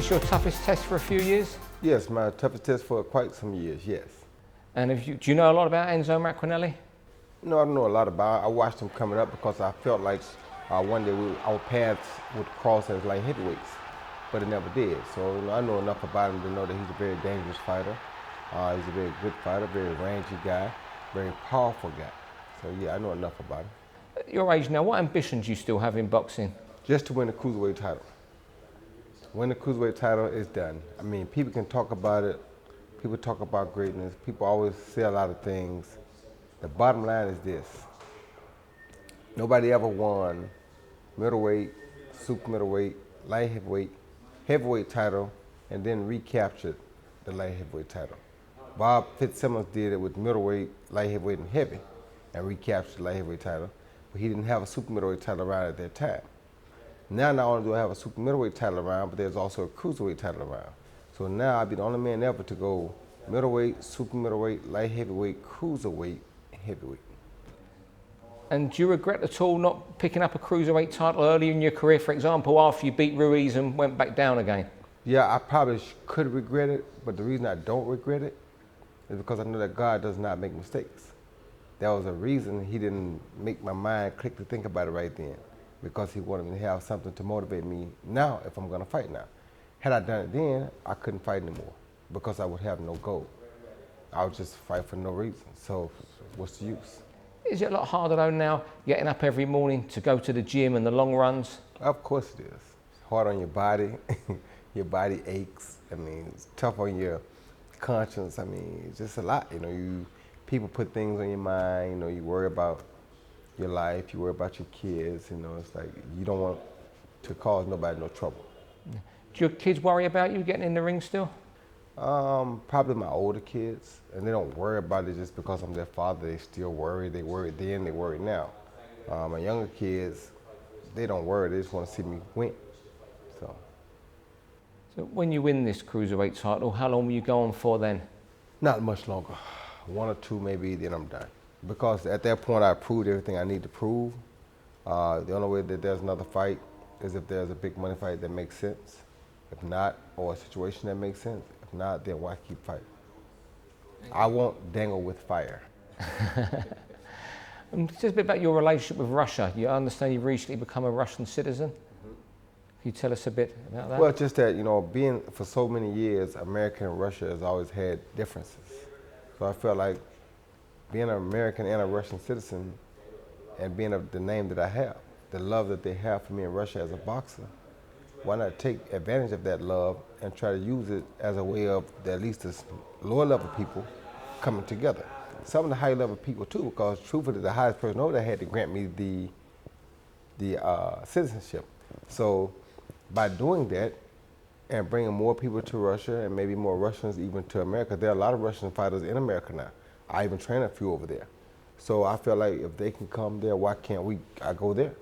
this your toughest test for a few years? Yes, my toughest test for quite some years, yes. And do you know a lot about Enzo Maccarinelli? No, I don't know a lot about it. I watched him coming up because I felt like one day our paths would cross as light heavyweights, but it never did. So I know enough about him to know that he's a very dangerous fighter. He's a very good fighter, very rangy guy, very powerful guy. So yeah, I know enough about him. At your age now, what ambitions do you still have in boxing? Just to win the cruiserweight title. When the cruiserweight title is done, I mean, people can talk about it. People talk about greatness. People always say a lot of things. The bottom line is this. Nobody ever won middleweight, super middleweight, light heavyweight, heavyweight title, and then recaptured the light heavyweight title. Bob Fitzsimmons did it with middleweight, light heavyweight, and heavy, and recaptured the light heavyweight title, but he didn't have a super middleweight title around at that time. Now, not only do I have a super middleweight title around, but there's also a cruiserweight title around. So now I'll be the only man ever to go middleweight, super middleweight, light heavyweight, cruiserweight, and heavyweight. And do you regret at all not picking up a cruiserweight title early in your career, for example, after you beat Ruiz and went back down again? Yeah, I probably could regret it, but the reason I don't regret it is because I know that God does not make mistakes. There was a reason he didn't make my mind click to think about it right then, because he wanted me to have something to motivate me now if I'm going to fight now. Had I done it then, I couldn't fight anymore because I would have no goal. I would just fight for no reason. So what's the use? Is it a lot harder though now, getting up every morning to go to the gym and the long runs? Of course it is. It's hard on your body. Your body aches. I mean, it's tough on your conscience. I mean, it's just a lot. You know, people put things on your mind. You know, you worry about your life. You worry about your kids. You know, it's like you don't want to cause nobody no trouble. Do your kids worry about you getting in the ring still? Probably my older kids, and they don't worry about it just because I'm their father. They still worry. They worried then, they worry now. My younger kids, they don't worry. They just want to see me win. So when you win this cruiserweight title, how long will you go on for then? Not much longer. 1 or 2 maybe, then I'm done. Because at that point I proved everything I need to prove. The only way that there's another fight is if there's a big money fight that makes sense. If not, or a situation that makes sense. If not, then why keep fighting? I won't dangle with fire. Just a bit about your relationship with Russia. You understand you've recently become a Russian citizen. Can you tell us a bit about that? Well, just that, you know, being for so many years, America and Russia has always had differences. So I felt like being an American and a Russian citizen and being of the name that I have, the love that they have for me in Russia as a boxer, why not take advantage of that love and try to use it as a way of at least the lower level people coming together. Some of the high level people too, because truthfully the highest person over there had to grant me the citizenship. So by doing that and bringing more people to Russia and maybe more Russians even to America, there are a lot of Russian fighters in America now. I even train a few over there. So I feel like if they can come there, why can't I go there?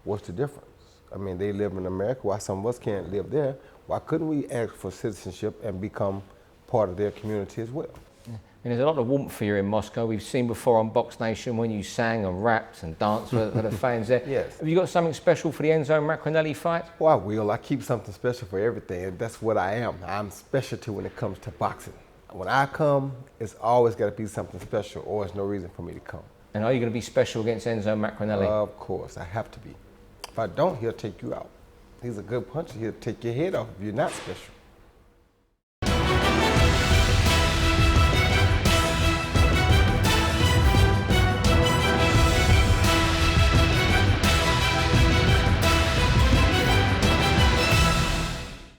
What's the difference? I mean, they live in America, why some of us can't live there? Why couldn't we ask for citizenship and become part of their community as well? Yeah. And there's a lot of warmth for you in Moscow. We've seen before on BoxNation when you sang and rapped and danced for the fans there. Yes. Have you got something special for the Enzo Maccarinelli fight? Well, I will. I keep something special for everything, and that's what I am. I'm specialty when it comes to boxing. When I come, it's always got to be something special, or there's no reason for me to come. And are you going to be special against Enzo Maccarinelli? Of course, I have to be. If I don't, he'll take you out. He's a good puncher. He'll take your head off if you're not special.